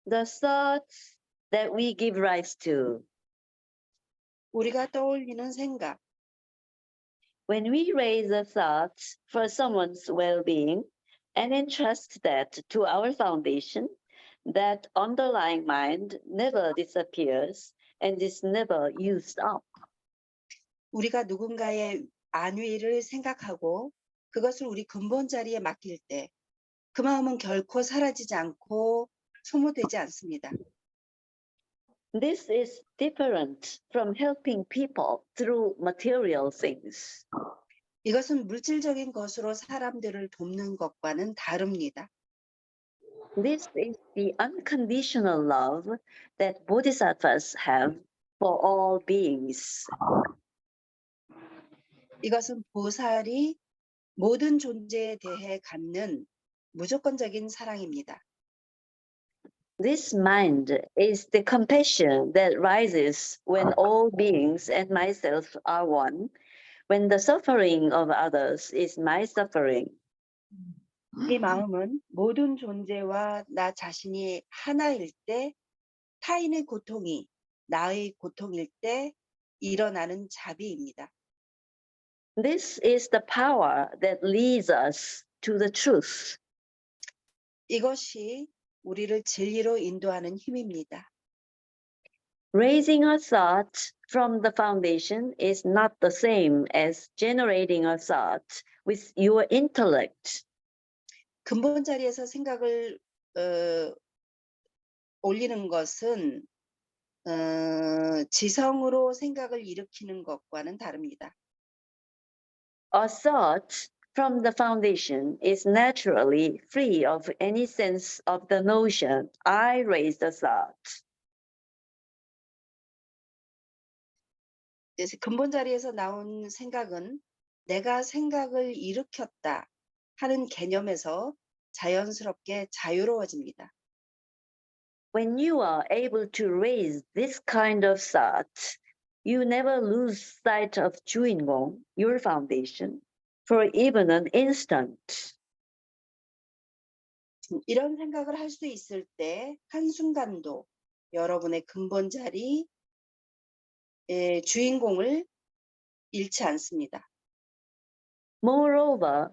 The thoughts that we give rise to. 우리가 떠올리는 생각. When we raise a thought for someone's well-being and entrust that to our foundation, that underlying mind never disappears and is never used up. 우리가 누군가의 안위를 생각하고 그것을 우리 근본 자리에 맡길 때 그 마음은 결코 사라지지 않고 소모되지 않습니다. This is different from helping people through material things. 이것은 물질적인 것으로 사람들을 돕는 것과는 다릅니다. This is the unconditional love that bodhisattvas have for all beings. 이것은 보살이 모든 존재에 대해 갖는 무조건적인 사랑입니다. This mind is the compassion that rises when all beings and myself are one, when the suffering of others is my suffering. 이 마음은 모든 존재와 나 자신이 하나일 때 타인의 고통이 나의 고통일 때 일어나는 자비입니다. This is the power that leads us to the truth. 이것이 우리를 진리로 인도하는 힘입니다. Raising a thought from the foundation is not the same as generating a thought with your intellect. 근본 자리에서 생각을 올리는 것은 지성으로 생각을 일으키는 것과는 다릅니다. A thought from the foundation is naturally free of any sense of the notion, I raised a thought. 그래서 근본 자리에서 나온 생각은 내가 생각을 일으켰다 하는 개념에서 자연스럽게 자유로워집니다. When you are able to raise this kind of thought, you never lose sight of 주인공, your foundation, for even an instant. 이런 생각을 할 수 있을 때 한순간도 여러분의 근본 자리 주인공을 잃지 않습니다. Moreover,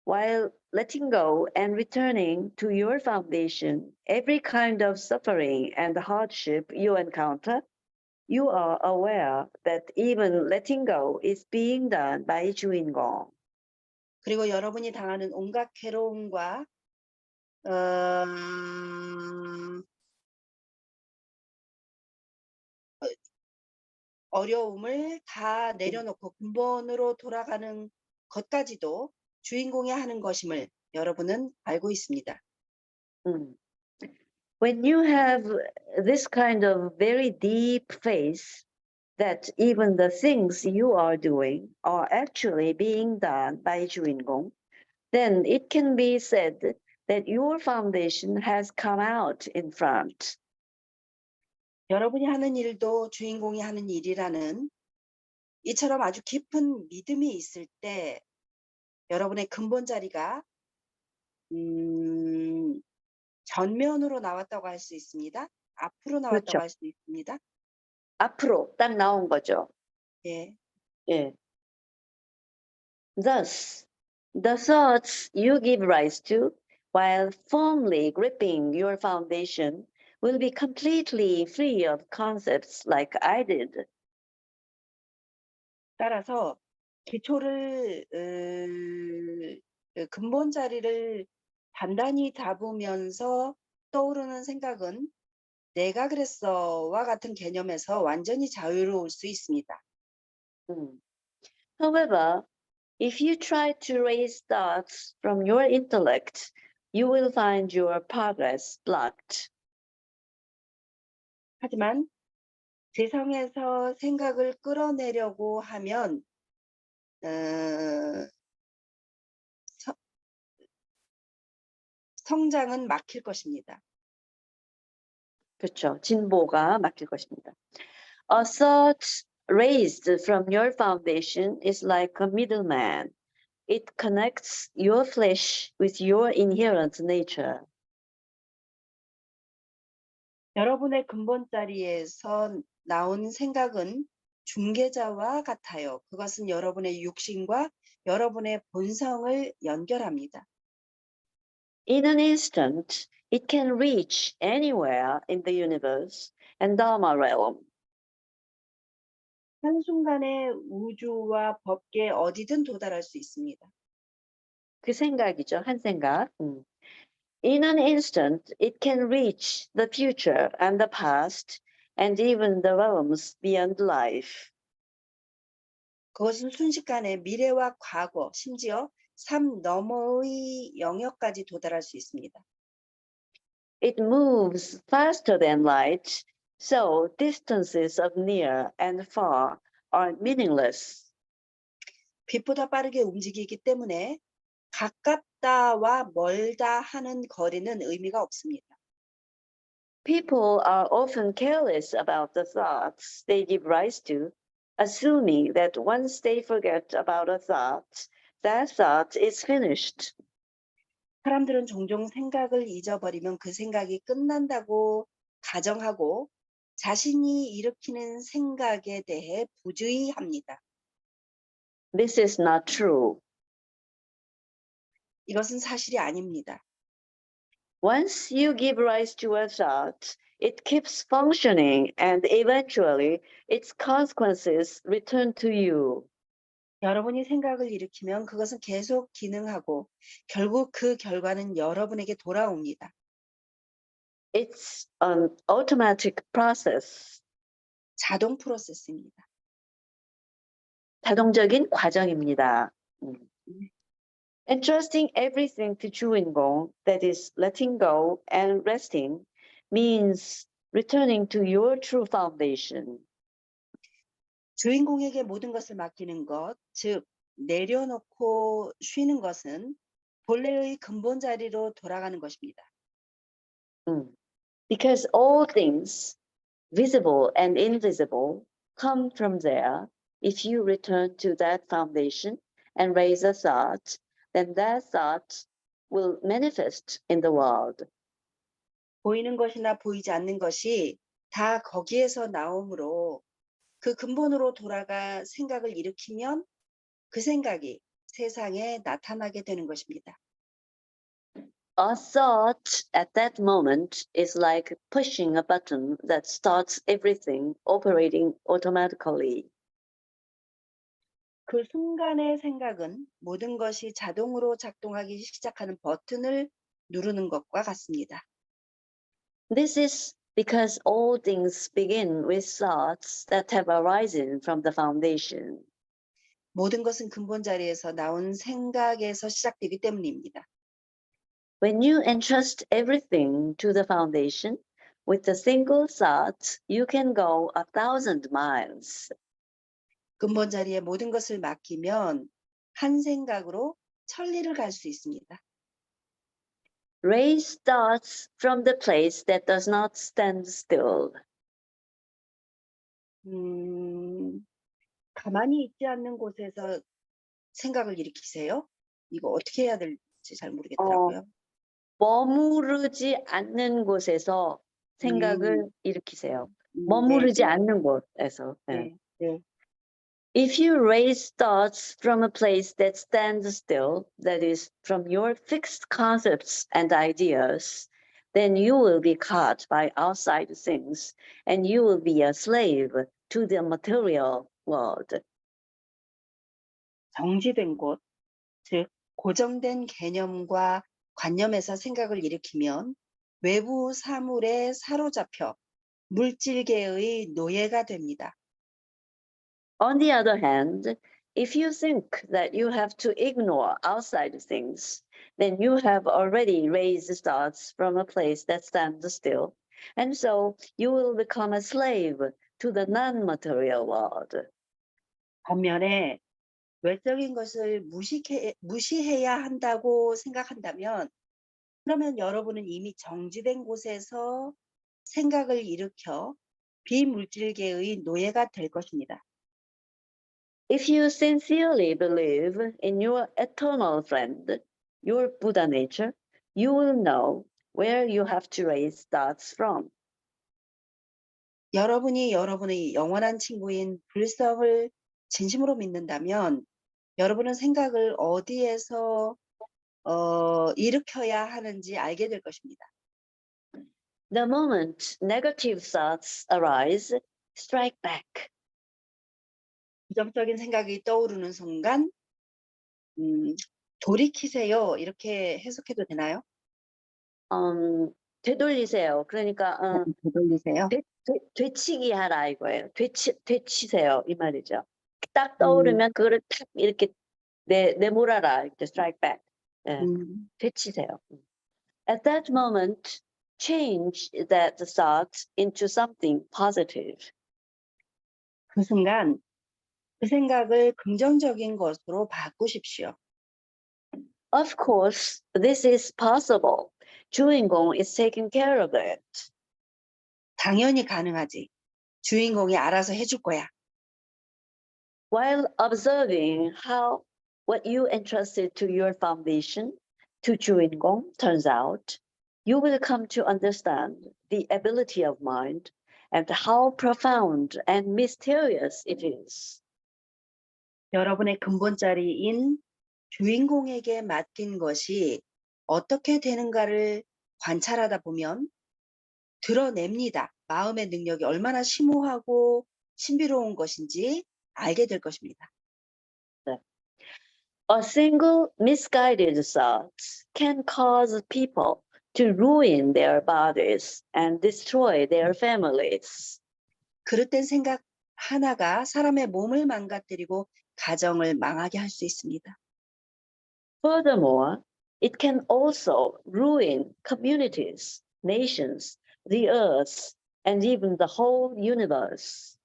while letting go and returning to your foundation, every kind of suffering and hardship you encounter, you are aware that even letting go is being done by 주인공. 그리고 여러분이 당하는 온갖 괴로움과 어려움을 다 내려놓고 근본으로 돌아가는 것까지도 주인공이 하는 것임을 여러분은 알고 있습니다. When you have this kind of very deep faith that even the things you are doing are actually being done by 주인공, then it can be said that your foundation has come out in front. 여러분이 하는 일도 주인공이 하는 일이라는 이처럼 아주 깊은 믿음이 있을 때 여러분의 근본 자리가 전면으로 나왔다고 할 수 있습니다. 앞으로 나왔다고 그렇죠. 할 수 있습니다. 앞으로 딱 나온 거죠. 예. 예. Thus, the thoughts you give rise to while firmly gripping your foundation will be completely free of concepts like I did. 따라서 기초를 근본 자리를 단단히 잡으면서 떠오르는 생각은 내가 그랬어와 같은 개념에서 완전히 자유로울 수 있습니다. However, if you try to raise thoughts from your intellect, you will find your progress blocked. 하지만 지성에서 생각을 끌어내려고 하면 성장은 막힐 것입니다. 그렇죠. 진보가 막힐 것입니다. A thought raised from your foundation is like a middleman. It connects your flesh with your inherent nature. 여러분의 근본 자리에서 나온 생각은 중개자와 같아요. 그것은 여러분의 육신과 여러분의 본성을 연결합니다. In an instant, it can reach anywhere in the universe and Dharma realm. 한순간에 우주와 법계 어디든 도달할 수 있습니다. 그 생각이죠, 한 생각. In an instant, it can reach the future and the past and even the realms beyond life. 그것은 순식간에 미래와 과거, 심지어 삶 너머의 영역까지 도달할 수 있습니다. It moves faster than light, so distances of near and far are meaningless. 빛보다 빠르게 움직이기 때문에 가깝다와 멀다 하는 거리는 의미가 없습니다. People are often careless about the thoughts they give rise to, assuming that once they forget about a thought, that thought is finished. 사람들은 종종 생각을 잊어버리면 그 생각이 끝난다고 가정하고 자신이 일으키는 생각에 대해 부주의합니다. This is not true. 이것은 사실이 아닙니다. Once you give rise to a thought, it keeps functioning and eventually its consequences return to you. 여러분이 생각을 일으키면 그것은 계속 기능하고 결국 그 결과는 여러분에게 돌아옵니다. It's an automatic process. 자동 프로세스입니다. 자동적인 과정입니다. Entrusting everything to 주인공, that is letting go and resting, means returning to your true foundation. 주인공에게 모든 것을 맡기는 것, 즉 내려놓고 쉬는 것은 본래의 근본 자리로 돌아가는 것입니다. Because all things, visible and invisible, come from there. If you return to that foundation and raise a thought, then that thought will manifest in the world. 보이는 것이나 보이지 않는 것이 다 거기에서 나오므로 그 근본으로 돌아가 생각을 일으키면 그 생각이 세상에 나타나게 되는 것입니다. A thought at that moment is like pushing a button that starts everything operating automatically. 그 순간의 생각은 모든 것이 자동으로 작동하기 시작하는 버튼을 누르는 것과 같습니다. This is because all things begin with thoughts that have arisen from the foundation. 모든 것은 근본 자리에서 나온 생각에서 시작되기 때문입니다. When you entrust everything to the foundation, with a single thought, you can go 1,000 miles. 근본 자리에 모든 것을 맡기면 한 생각으로 천리를 갈 수 있습니다. Raise thoughts from the place that does not stand still. 가만히 있지 않는 곳에서 생각을 일으키세요? 이거 어떻게 해야 될지 잘 모르겠더라고요. 머무르지 않는 곳에서 생각을 일으키세요. 네, 머무르지 네, 않는 곳에서. 네, 네. If you raise thoughts from a place that stands still, that is, from your fixed concepts and ideas, then you will be caught by outside things and you will be a slave to the material world. 정지된 곳, 즉 고정된 개념과 관념에서 생각을 일으키면 외부 사물에 사로잡혀 물질계의 노예가 됩니다. On the other hand, if you think that you have to ignore outside things, then you have already raised thoughts from a place that stands still, and so you will become a slave to the non-material world. 반면에 외적인 것을 무시해야 한다고 생각한다면 그러면 여러분은 이미 정지된 곳에서 생각을 일으켜 비물질계의 노예가 될 것입니다. If you sincerely believe in your eternal friend, your Buddha nature, you will know where you have to raise thoughts from. 여러분이 여러분의 영원한 친구인 불성을 진심으로 믿는다면 여러분은 생각을 어디에서 일으켜야 하는지 알게 될 것입니다. The moment negative thoughts arise, strike back. 부정적인 생각이 떠오르는 순간 돌이키세요. 이렇게 해석해도 되나요? 되돌리세요. 그러니까 되돌리세요. 되치기 하라 이거예요. 되치세요 이 말이죠. 딱 음, 떠오르면 그거를 탁 이렇게 내몰아라. 이렇게 strike back. 예, 되치세요. At that moment, change that thought into something positive. 그 순간 그 생각을 긍정적인 것으로 바꾸십시오. Of course, this is possible. 주인공 is taking care of it. 당연히 가능하지. 주인공이 알아서 해줄 거야. While observing how what you entrusted to your foundation, to 주인공, turns out, you will come to understand the ability of mind and how profound and mysterious it is. 여러분의 근본자리인 주인공에게 맡긴 것이 어떻게 되는가를 관찰하다 보면 드러냅니다. 마음의 능력이 얼마나 심오하고 신비로운 것인지 알게 될 것입니다. A single misguided thought can cause people to ruin their bodies and destroy their families. 그릇된 생각 하나가 사람의 몸을 망가뜨리고 가정을 망하게 할 수 있습니다. Furthermore, it can also ruin communities, nations, the earth, and even the whole universe.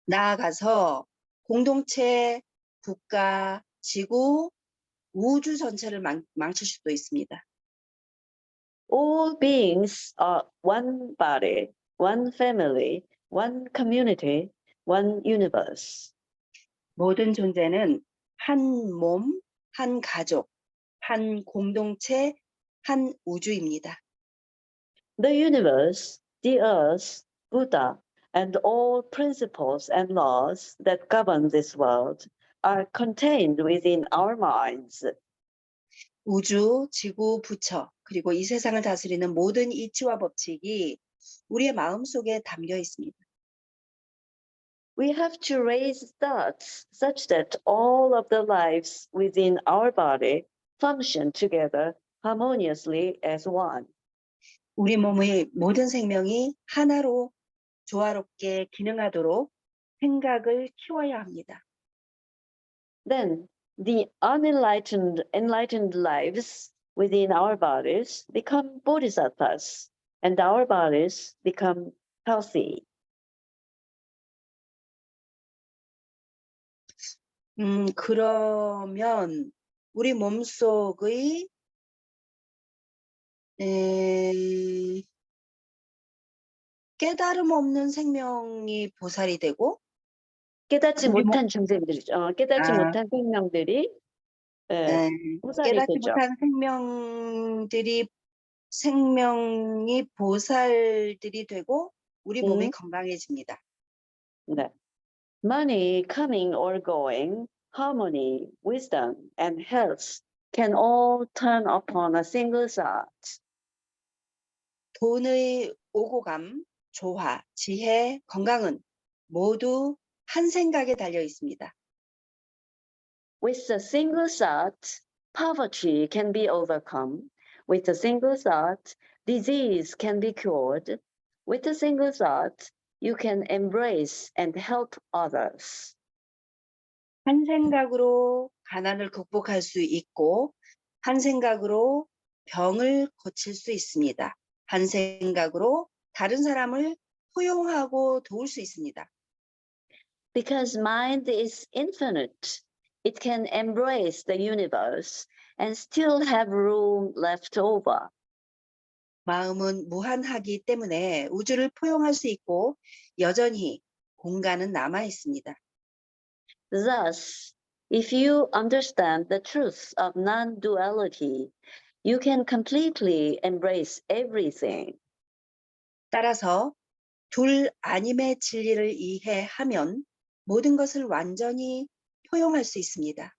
나아가서 공동체, 국가, 지구, 우주 전체를 망칠 수도 있습니다. All beings are one body, one family, one community, one universe. 모든 존재는 한 몸, 한 가족, 한 공동체, 한 우주입니다. The universe, the earth, Buddha, and all principles and laws that govern this world are contained within our minds. 우주, 지구, 부처, 그리고 이 세상을 다스리는 모든 이치와 법칙이 우리의 마음속에 담겨 있습니다. We have to raise thoughts such that all of the lives within our body function together harmoniously as one. 우리 몸의 모든 생명이 하나로 조화롭게 기능하도록 생각을 키워야 합니다. Then the enlightened lives within our bodies become bodhisattvas, and our bodies become healthy. 그러면 우리 몸속의 깨달음 없는 생명이 보살이 되고 깨닫지 우리 못한 중생들이죠. 깨닫지 못한 생명들이 보살이 깨닫지 되죠. 못한 생명이 보살들이 되고 우리 몸이 건강해집니다. 네. Money coming or going, harmony, wisdom, and health can all turn upon a single thought. 돈의 오고 감, 조화, 지혜, 건강은 모두 한 생각에 달려 있습니다. With a single thought, poverty can be overcome. With a single thought, disease can be cured. With a single thought, you can embrace and help others. 한 생각으로 가난을 극복할 수 있고 한 생각으로 병을 고칠 수 있습니다. 한 생각으로 다른 사람을 포용하고 도울 수 있습니다. Because mind is infinite, it can embrace the universe and still have room left over. 마음은 무한하기 때문에 우주를 포용할 수 있고 여전히 공간은 남아 있습니다. Thus, if you understand the truth of non-duality, you can completely embrace everything. 따라서 둘 아님의 진리를 이해하면 모든 것을 완전히 포용할 수 있습니다.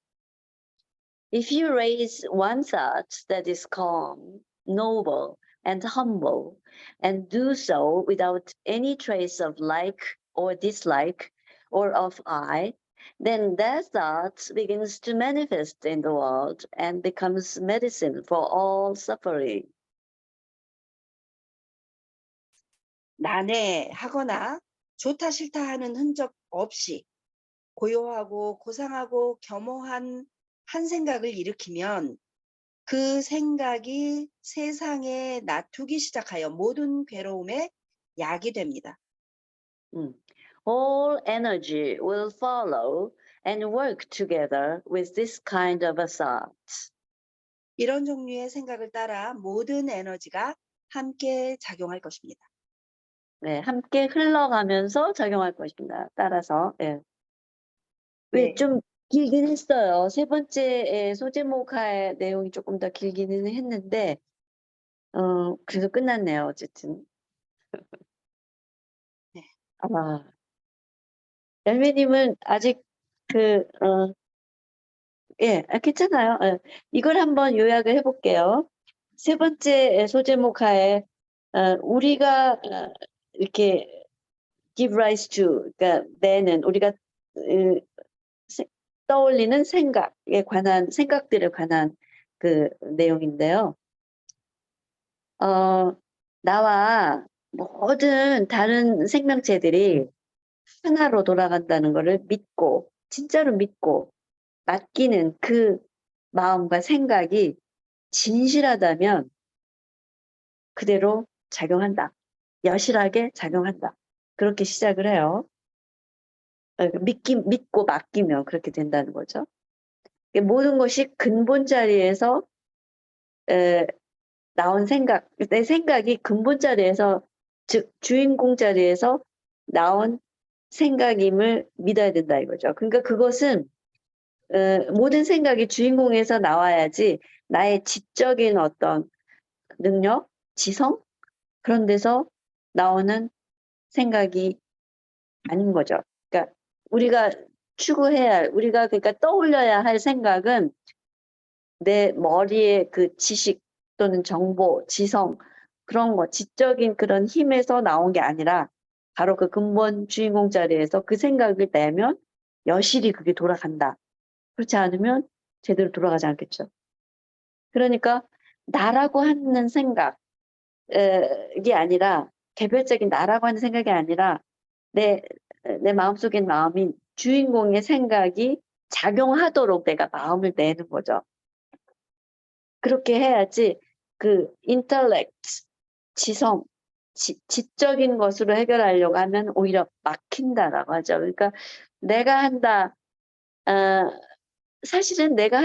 If you raise one thought that is calm, noble, and humble, and do so without any trace of like or dislike or of I, then that thought begins to manifest in the world and becomes medicine for all suffering. 난해하거나 좋다 싫다 하는 흔적 없이 고요하고 고상하고 겸허한 한 생각을 일으키면 그 생각이 세상에 놔두기 시작하여 모든 괴로움에 약이 됩니다. All energy will follow and work together with this kind of a thought. 이런 종류의 생각을 따라 모든 에너지가 함께 작용할 것입니다. 네, 함께 흘러가면서 작용할 것입니다. 따라서, 예. 네. 좀 길긴 했어요. 세 번째 소제목할 내용이 조금 더 길기는 했는데, 그래서 끝났네요, 어쨌든. 네. 아, 열매님은 아직 예, 괜찮아요. 예. 이걸 한번 요약을 해볼게요. 세 번째 소제목 하에, 우리가 이렇게 give rise to, 그러니까 내는 우리가 떠올리는 생각에 관한, 생각들에 관한 그 내용인데요. 나와 모든 다른 생명체들이 하나로 돌아간다는 것을 믿고, 진짜로 믿고, 맡기는 그 마음과 생각이 진실하다면 그대로 작용한다. 여실하게 작용한다. 그렇게 시작을 해요. 믿고 맡기면 그렇게 된다는 거죠. 모든 것이 근본 자리에서 나온 생각, 내 생각이 근본 자리에서, 즉 주인공 자리에서 나온 생각임을 믿어야 된다 이거죠. 그러니까 그것은 모든 생각이 주인공에서 나와야지 나의 지적인 어떤 능력, 지성 그런 데서 나오는 생각이 아닌 거죠. 그러니까 우리가 추구해야 할, 우리가 그러니까 떠올려야 할 생각은 내 머리에 그 지식 또는 정보, 지성 그런 거, 지적인 그런 힘에서 나온 게 아니라 바로 그 근본 주인공 자리에서 그 생각을 내면 여실히 그게 돌아간다. 그렇지 않으면 제대로 돌아가지 않겠죠. 그러니까 나라고 하는 생각, 이게 아니라 개별적인 나라고 하는 생각이 아니라 내 마음속에 마음인 주인공의 생각이 작용하도록 내가 마음을 내는 거죠. 그렇게 해야지 그 인텔렉트, 지성, 지적인 것으로 해결하려고 하면 오히려 막힌다라고 하죠. 그러니까 내가 한다, 사실은 내가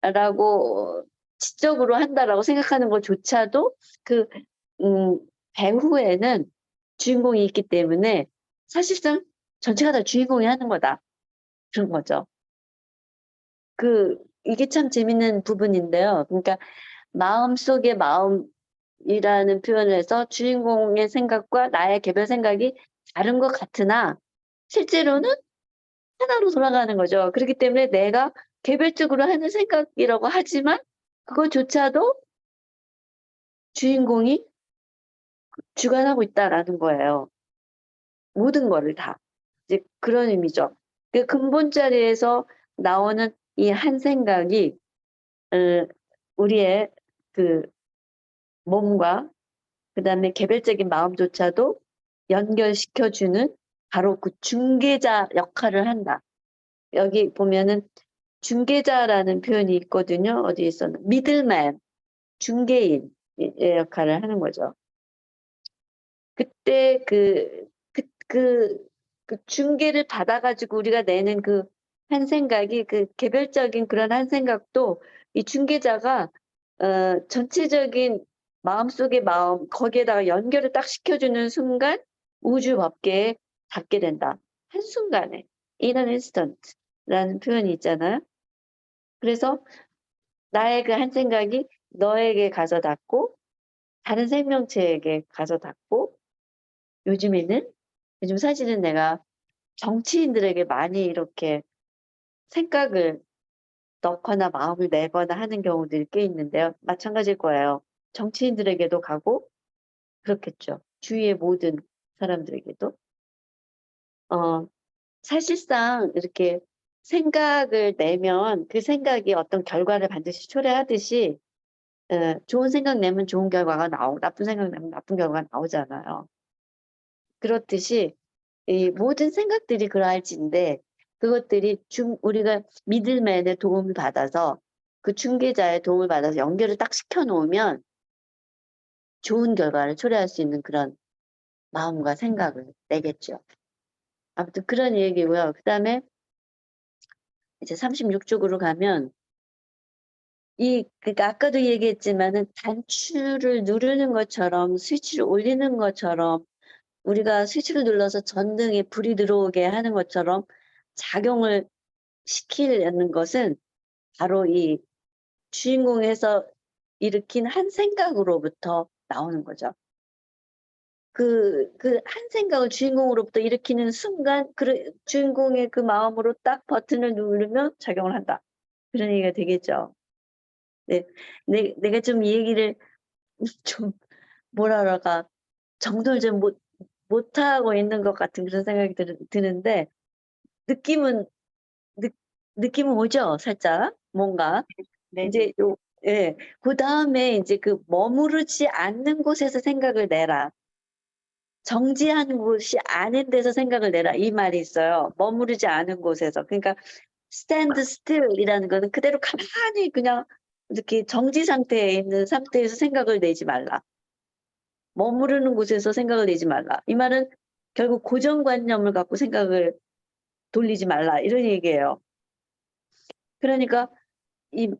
한다라고 지적으로 한다라고 생각하는 것조차도 그 배후에는 주인공이 있기 때문에 사실상 전체가 다 주인공이 하는 거다. 그런 거죠. 이게 참 재밌는 부분인데요. 그러니까 마음속의 마음이라는 표현을 해서 주인공의 생각과 나의 개별 생각이 다른 것 같으나 실제로는 하나로 돌아가는 거죠. 그렇기 때문에 내가 개별적으로 하는 생각이라고 하지만 그것조차도 주인공이 주관하고 있다라는 거예요. 모든 거를 다. 이제 그런 의미죠. 그 근본 자리에서 나오는 이 한 생각이 우리의 그 몸과 그다음에 개별적인 마음조차도 연결시켜 주는 바로 그 중개자 역할을 한다. 여기 보면은 중개자라는 표현이 있거든요. 어디에 있었나? 미들맨, 중개인의 역할을 하는 거죠. 그때 그 중개를 받아가지고 우리가 내는 그 한 생각이 그 개별적인 그런 한 생각도 이 중개자가 전체적인 마음속의 마음 거기에다가 연결을 딱 시켜주는 순간 우주 법계에 닿게 된다. 한순간에 in an instant라는 표현이 있잖아요. 그래서 나의 그 한 생각이 너에게 가서 닿고 다른 생명체에게 가서 닿고 요즘 사실은 내가 정치인들에게 많이 이렇게 생각을 넣거나 마음을 내거나 하는 경우들이 꽤 있는데요. 마찬가지일 거예요. 정치인들에게도 가고 그렇겠죠. 주위의 모든 사람들에게도. 사실상 이렇게 생각을 내면 그 생각이 어떤 결과를 반드시 초래하듯이 좋은 생각 내면 좋은 결과가 나오고 나쁜 생각 내면 나쁜 결과가 나오잖아요. 그렇듯이 이 모든 생각들이 그러할진데 그것들이 우리가 미들맨의 도움을 받아서 그 중개자의 도움을 받아서 연결을 딱 시켜 놓으면 좋은 결과를 초래할 수 있는 그런 마음과 생각을 내겠죠. 아무튼 그런 얘기고요. 그다음에 이제 36쪽으로 가면 그러니까 아까도 얘기했지만은 단추를 누르는 것처럼 스위치를 올리는 것처럼 우리가 스위치를 눌러서 전등에 불이 들어오게 하는 것처럼 작용을 시키려는 것은 바로 이 주인공에서 일으킨 한 생각으로부터 나오는 거죠. 그 한 생각을 주인공으로부터 일으키는 순간 주인공의 그 마음으로 딱 버튼을 누르면 작용을 한다. 그런 얘기가 되겠죠. 네. 내가 좀 이 얘기를 좀 뭐라 그럴까 정돈을 좀 못하고 있는 것 같은 그런 생각이 드는데 느낌은 느 느낌은 오죠? 살짝 뭔가. 네네. 인제 예. 그다음에 인제 그 "머무르지 않는 곳에서 생각을 내라. 정지하는 곳이 아닌 데서 생각을 내라." 이 말이 있어요. 머무르지 않은 곳에서. 그러니까 stand still이라는 거는 그대로 가만히 그냥 이렇게 정지 상태에 있는 상태에서 생각을 내지 말라. 머무르는 곳에서 생각을 내지 말라. 이 말은 결국 고정관념을 갖고 생각을 돌리지 말라 이런 얘기예요. 그러니까 이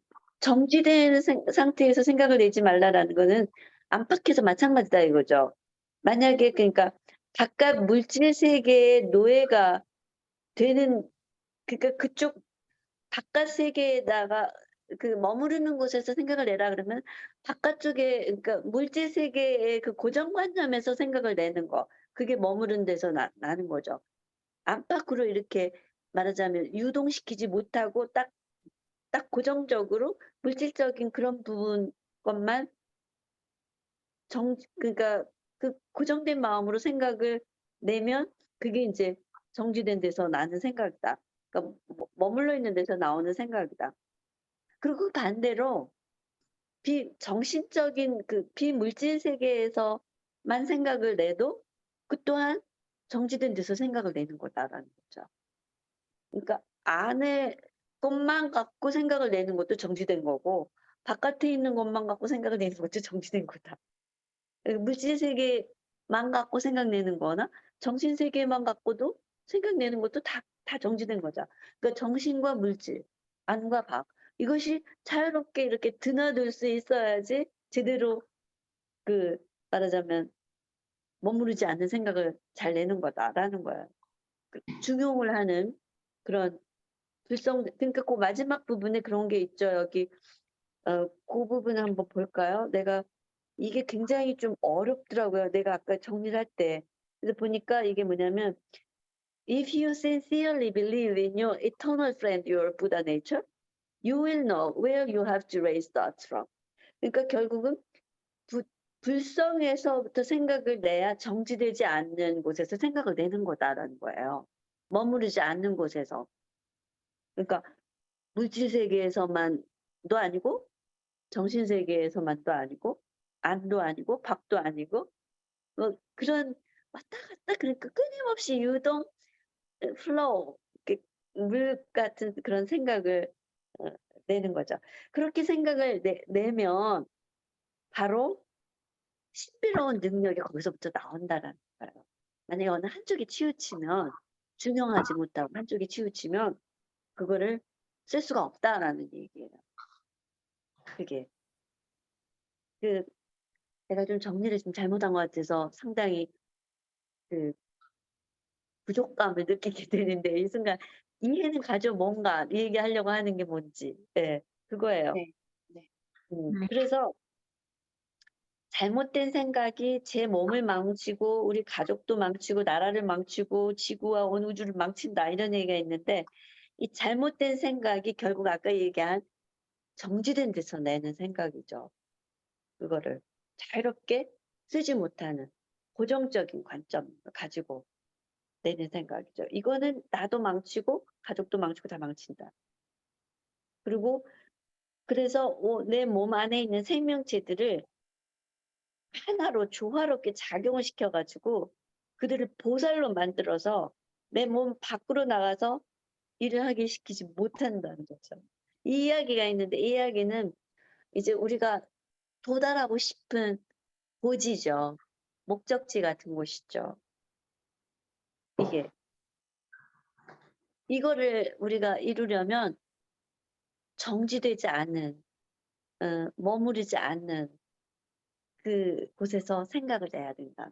정지된 상태에서 생각을 내지 말라라는 거는 안팎에서 마찬가지다 이거죠. 만약에 그러니까 바깥 물질 세계의 노예가 되는 그러니까 그쪽 바깥 세계에다가 머무르는 곳에서 생각을 내라 그러면 바깥쪽에 그러니까 물질 세계의 그 고정관념에서 생각을 내는 거 그게 머무른 데서 나는 거죠. 안팎으로 이렇게 말하자면 유동시키지 못하고 딱 고정적으로 물질적인 그런 부분 것만 그러니까 그 고정된 마음으로 생각을 내면 그게 인제 정지된 데서 나는 생각이다. 그러니까 머물러 있는 데서 나오는 생각이다. 그리고 반대로 정신적인 비물질 세계에서만 생각을 내도 그 또한 정지된 데서 생각을 내는 거다라는 거죠. 그러니까 안에 것만 갖고 생각을 내는 것도 정지된 거고 바깥에 있는 것만 갖고 생각을 내는 것도 정지된 거다. 물질 세계만 갖고 생각내는 거나 정신 세계만 갖고도 생각내는 것도 다 정지된 거죠. 그러니까 정신과 물질, 안과 밖 이것이 자유롭게 이렇게 드나들 수 있어야지 제대로 그 말하자면 머무르지 않는 생각을 잘 내는 거다라는 거예요. 중용을 하는 그런 그러니까 그 마지막 부분에 그런 게 있죠. 여기 그 부분 한번 볼까요? 내가 이게 굉장히 좀 어렵더라고요. 내가 아까 정리를 할 때. 그래서 보니까 이게 뭐냐면 "If you sincerely believe in your eternal friend, your Buddha nature, you will know where you have to raise thoughts from." 그러니까 결국은 부 불성에서부터 생각을 내야 정지되지 않는 곳에서 생각을 내는 거다라는 거예요. 머무르지 않는 곳에서. 그러니까 물질 세계에서만도 아니고 정신 세계에서만도 아니고 안도 아니고 밖도 아니고 그런 왔다 갔다 그러니까 끊임없이 유동 flow 이렇게 물 같은 그런 생각을 어 내는 거죠. 그렇게 생각을 내면 바로 신비로운 능력이 거기서부터 나온다라는 거예요. 만약에 어느 한쪽이 치우치면 중용하지 못하고 한쪽이 치우치면 그거를 쓸 수가 없다라는 얘기예요. 그게. 그 내가 좀 정리를 좀 잘못한 것 같아서 상당히 그 부족감을 느끼게 되는데 이 순간 이해는 가죠. 뭔가 이 얘기하려고 하는 게 뭔지. 예. 그거예요. 네. 네. 네. 그래서 잘못된 생각이 제 몸을 망치고 우리 가족도 망치고 나라를 망치고 지구와 온 우주를 망친다 이런 얘기가 있는데 이 잘못된 생각이 결국 아까 얘기한 정지된 데서 내는 생각이죠. 그거를 자유롭게 쓰지 못하는 고정적인 관점을 가지고 내는 생각이죠. 이거는 나도 망치고 가족도 망치고 다 망친다. 그리고 그래서 내 몸 안에 있는 생명체들을 하나로 조화롭게 작용을 시켜가지고 그들을 보살로 만들어서 내 몸 밖으로 나가서 일을 하게 시키지 못한다는 거죠. 이 이야기가 있는데 이 이야기는 이제 우리가 도달하고 싶은 고지죠. 목적지 같은 곳이죠. 이게. 이거를 우리가 이루려면 정지되지 않은, 머무르지 않는 그 곳에서 생각을 내야 된다.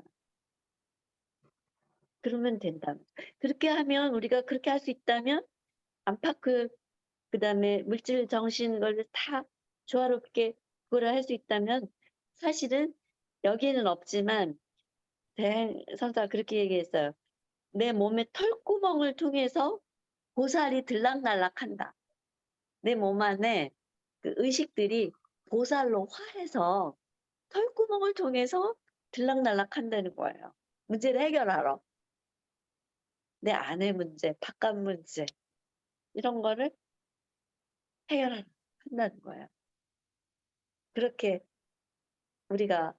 그러면 된다. 그렇게 하면 우리가 그렇게 할 수 있다면 안팎을 그다음에 물질, 정신 걸 다 조화롭게 그거를 할 수 있다면 사실은 여기에는 없지만 대성사가 그렇게 얘기했어요. 내 몸의 털구멍을 통해서 보살이 들락날락한다. 내 몸 안에 그 의식들이 보살로 화해서 털구멍을 통해서 들락날락한다는 거예요. 문제를 해결하러. 내 안의 문제, 바깥 문제 이런 거를 해결한다는 거예요. 그렇게 우리가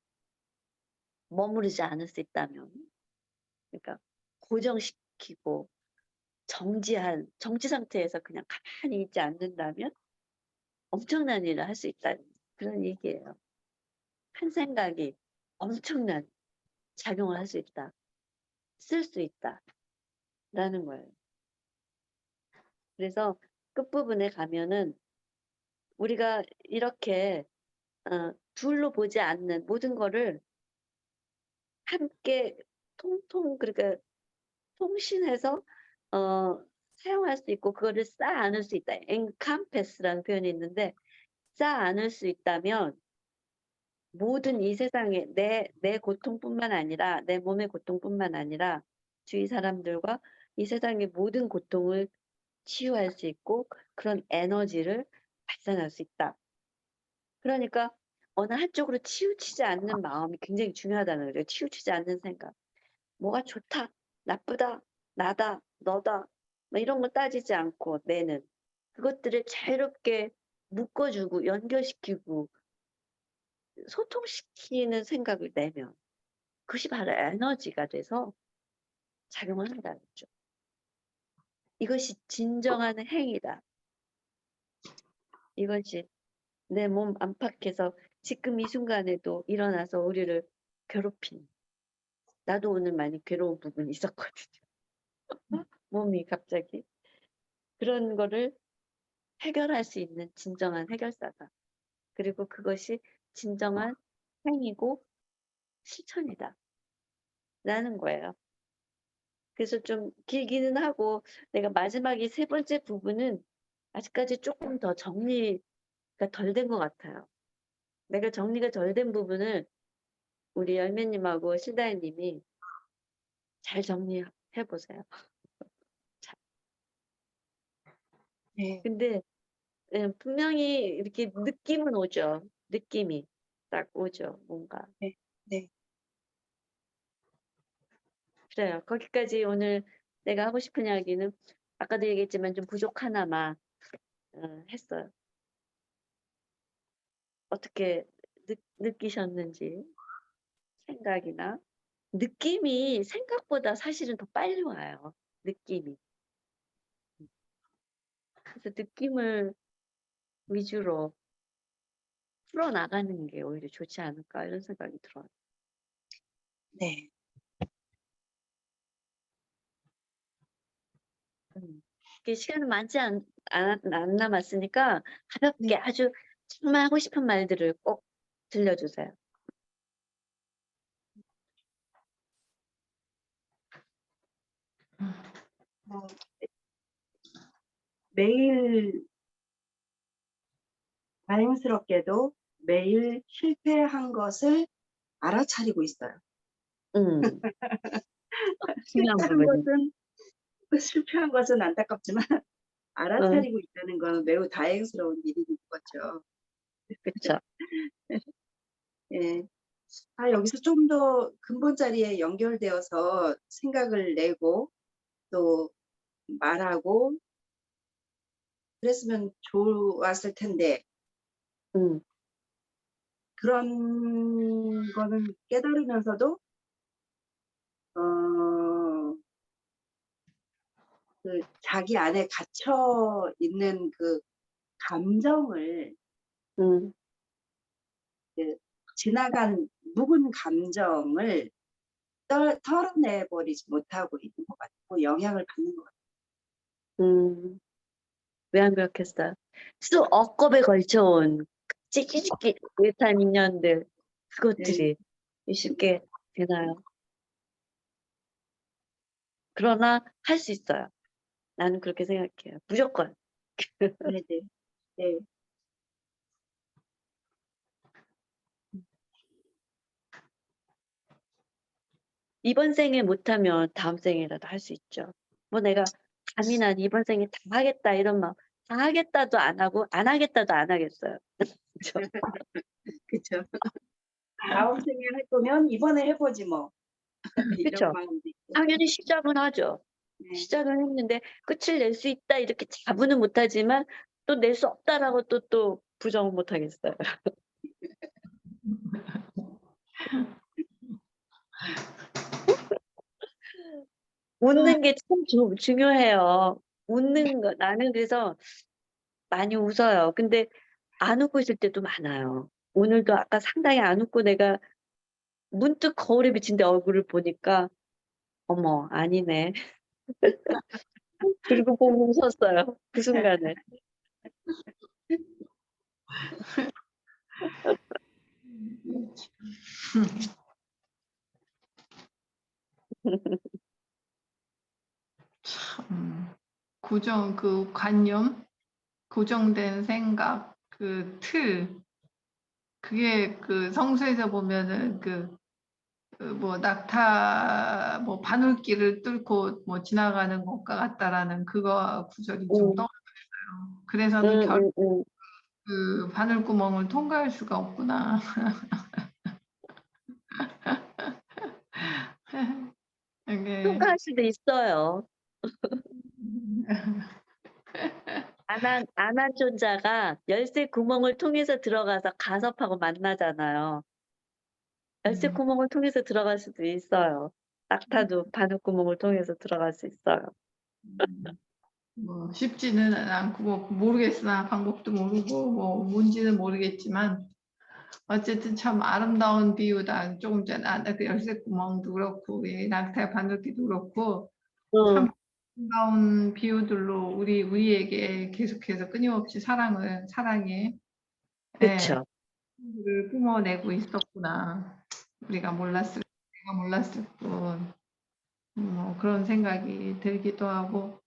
머무르지 않을 수 있다면, 그러니까 고정시키고 정지 상태에서 그냥 가만히 있지 않는다면 엄청난 일을 할 수 있다는 그런 얘기예요. 한 생각이 엄청난 작용을 할 수 있다. 쓸 수 있다. 라는 거예요. 그래서 끝부분에 가면은 우리가 이렇게 둘로 보지 않는 모든 거를 함께 그러니까 통신해서 사용할 수 있고 그거를 쌓아 안을 수 있다. encompass라는 표현이 있는데 쌓아 안을 수 있다면 모든 이 세상에 내 고통뿐만 아니라 내 몸의 고통뿐만 아니라 주위 사람들과 이 세상의 모든 고통을 치유할 수 있고 그런 에너지를 발산할 수 있다. 그러니까 어느 한쪽으로 치우치지 않는 마음이 굉장히 중요하다는 거죠. 치우치지 않는 생각. 뭐가 좋다, 나쁘다, 나다, 너다 뭐 이런 거 따지지 않고 내는 그것들을 자유롭게 묶어주고 연결시키고 소통시키는 생각을 내면 그것이 바로 에너지가 돼서 작용을 한다는 거죠. 이것이 진정한 행위다. 이것이 내 몸 안팎에서 지금 이 순간에도 일어나서 우리를 괴롭힌 나도 오늘 많이 괴로운 부분이 있었거든요. 몸이 갑자기 그런 거를 해결할 수 있는 진정한 해결사다. 그리고 그것이 진정한 행위고 실천이다. 라는 거예요. 그래서 좀 길기는 하고 내가 마지막에 세 번째 부분은 아직까지 조금 더 정리가 덜 된 것 같아요. 내가 정리가 덜 된 부분을 우리 열매님하고 실다혜님이 잘 정리해 보세요. 네, 근데 분명히 이렇게 느낌은 오죠. 느낌이 딱 오죠. 뭔가. 네, 네, 그래요. 거기까지 오늘 내가 하고 싶은 이야기는 아까도 얘기했지만 좀 부족하나마 했어요. 어떻게 느끼셨는지 생각이나 느낌이 생각보다 사실은 더 빨리 와요. 느낌이. 그래서 느낌을 위주로 풀어나가는 게 오히려 좋지 않을까 이런 생각이 들어요. 네. 이게 시간은 많지 안 남았으니까 가볍게 네. 아주 정말 하고 싶은 말들을 꼭 들려주세요. 어, 매일 다행스럽게도 매일 실패한 것을 알아차리고 있어요. 음, 중요한 실패한 부분이. 실패한 것은 안타깝지만 응, 알아차리고 있다는 건 매우 다행스러운 일인 거죠. 그쵸. 예. 여기서 좀 더 근본 자리에 연결되어서 생각을 내고 또 말하고 그랬으면 좋았을 텐데 음, 그런 거는 깨달으면서도 어, 그 자기 안에 갇혀 있는 그 감정을 음, 그 지나간 묵은 감정을 털어내버리지 못하고 있는 것 같고 영향을 받는 것 같아요. 왜 안 그렇겠어요? 수 억겁에 걸쳐온 찌끼찌끼 못한 인연들, 네. 그것들이 쉽게 되나요? 그러나 할 수 있어요. 나는 그렇게 생각해요. 무조건. 네, 네, 네. 이번 생에 못하면 다음 생에라도 할 수 있죠. 뭐 내가 감히 난 이번 생에 다 하겠다 이런 마음, 다 하겠다도 안 하고 안 하겠다도 안 하겠어요. 그쵸? 그쵸. 다음 생에 할 거면 이번에 해보지 뭐. 이런 그쵸? 마음도 있고. 당연히 시작은 하죠. 네. 시작은 했는데 끝을 낼 수 있다 이렇게 자부는 못하지만 또 낼 수 없다라고 또 부정은 못하겠어요. 웃는 게 참 중요해요. 웃는 거 나는 그래서 많이 웃어요. 근데 안 웃고 있을 때도 많아요. 오늘도 아까 상당히 안 웃고 내가 문득 거울에 비친 내 얼굴을 보니까 '어머 아니네.' 그리고 보고 웃었어요. 그 순간에. 그 관념, 고정된 생각, 그 틀, 그게 그 성서에서 보면은 뭐 낙타 뭐 바늘길을 뚫고 뭐 지나가는 것과 같다라는 그거 구절이 좀 음. 떠올라요. 그래서는 음. 그 바늘구멍을 통과할 수가 없구나. 이게 통과할 수도 있어요. 안한존자가 열쇠 구멍을 통해서 들어가서 가섭하고 만나잖아요. 열쇠 구멍을 통해서 들어갈 수도 있어요. 낙타도 바늘구멍을 통해서 들어갈 수 있어요. 뭐 쉽지는 않고 뭐 모르겠으나 방법도 모르고 뭐 뭔지는 모르겠지만 어쨌든 참 아름다운 비유다. 조금 전에 그 열쇠 구멍도 그렇고 예, 낙타의 바늘길도 그렇고 참 응, 아름다운 비유들로 우리에게 계속해서 끊임없이 사랑에 예, 그쵸. 를 뿜어내고 있었구나. 내가 몰랐을 뿐. 뭐 그런 생각이 들기도 하고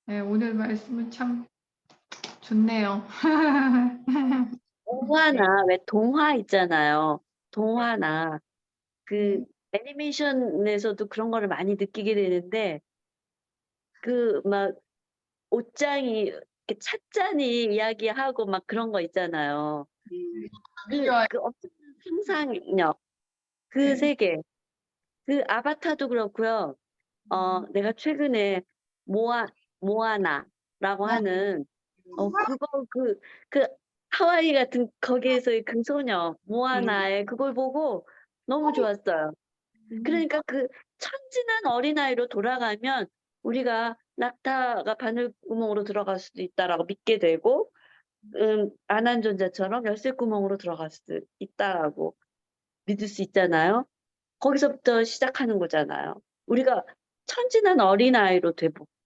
예, 오늘 말씀은 참 좋네요. 네. 왜 동화 있잖아요. 동화나 그 네. 애니메이션에서도 그런 거를 많이 느끼게 되는데 그 막 옷장이 이렇게 찻잔이 이야기하고 막 그런 거 있잖아요. 음, 그 엄청난 상상력, 그 네. 세계, 그 아바타도 그렇고요. 내가 최근에 모아 모아나라고 하는 그거 그 하와이 같은 거기에서의 그 소녀 음, 모아나의 그걸 보고 너무 좋았어요. 그러니까 그 천진한 어린아이로 돌아가면 우리가 '낙타가 바늘구멍으로 들어갈 수도 있다.'라고 믿게 되고 안한존자처럼 '열쇠구멍으로 들어갈 수도 있다.'라고 믿을 수 있잖아요. 거기서부터 시작하는 거잖아요. 우리가 천진한 어린아이로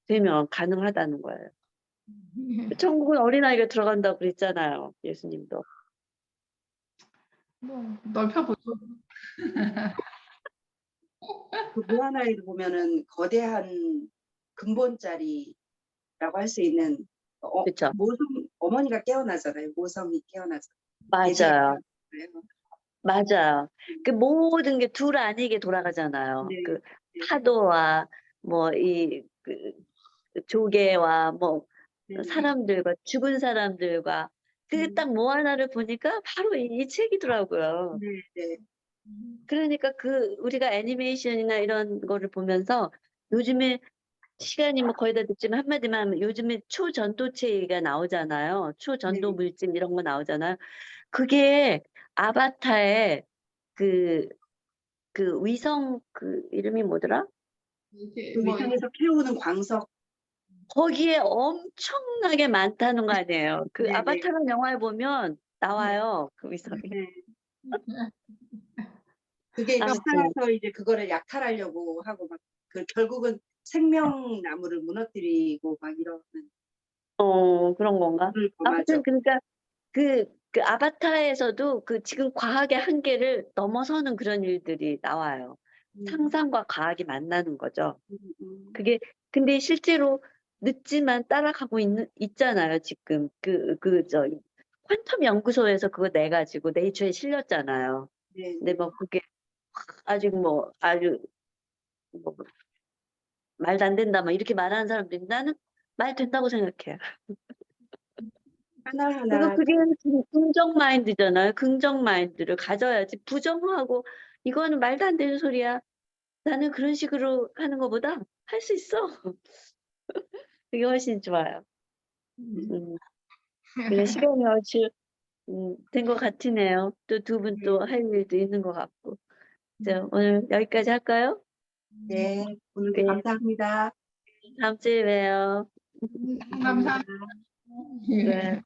되면 가능하다는 거예요. 천국은 어린아이가 들어간다고 그랬잖아요, 예수님도. 뭐 넓혀보죠. 그 무한아이를 보면은 거대한 근본자리라고 할 수 있는 그쵸. 모성 어머니가 깨어나잖아요. 모성이 깨어나서 예수가 맞아요. 깨어나잖아요. 맞아요. 그 모든 게 둘 아니게 돌아가잖아요. 네. 그 네. 파도와 뭐 그 조개와 뭐 네. 사람들과 죽은 사람들과 그 딱 뭐 하나를 보니까 바로 이 책이더라고요. 네. 네. 그러니까 그 우리가 애니메이션이나 이런 거를 보면서 요즘에 시간이 뭐 거의 다 됐지만 한마디만 하면 요즘에 초전도체가 나오잖아요. 초전도 네. 물질 이런 거 나오잖아요. 그게 아바타의 그 위성 그 이름이 뭐더라? 이게 그 뭐 위성에서 캐오는 광석. 거기에 엄청나게 많다는 거 아니에요. 그 네네. 아바타라는 영화에 보면 나와요. 그 위성이. 네. 그게 이제 아무튼 살아서 이제 그거를 약탈하려고 하고 막 그 결국은 생명나무를 무너뜨리고 막 이러는 그런 건가? 일을 아무튼 범하죠. 그러니까 그 아바타에서도 그 지금 과학의 한계를 넘어서는 그런 일들이 나와요. 상상과 과학이 만나는 거죠. 음. 그게 근데 실제로 늦지만 따라가고 있잖아요, 지금. 퀀텀 연구소에서 그거 내 가지고 네이처에 실렸잖아요. 네. 근데 뭐 그게 아직 뭐 아주 뭐 "말도 안 된다." 막 이렇게 말하는 사람도 있는데 나는 말 된다고 생각해요. 하나하나 그게 긍정 마인드잖아요. 긍정 마인드를 가져야지 부정하고 "이거는 말도 안 되는 소리야. 나는 그런 식으로 하는 것보다 할 수 있어." 그게 훨씬 좋아요. 음. 그래 시간이 얼추 된 것 같으네요. 또 두 분 또 할 일도 있는 것 같고. 자 오늘 여기까지 할까요? 네. 오늘도 네. 감사합니다. 다음 주에 봬요. 감사합니다. 감사합니다. 예. 네.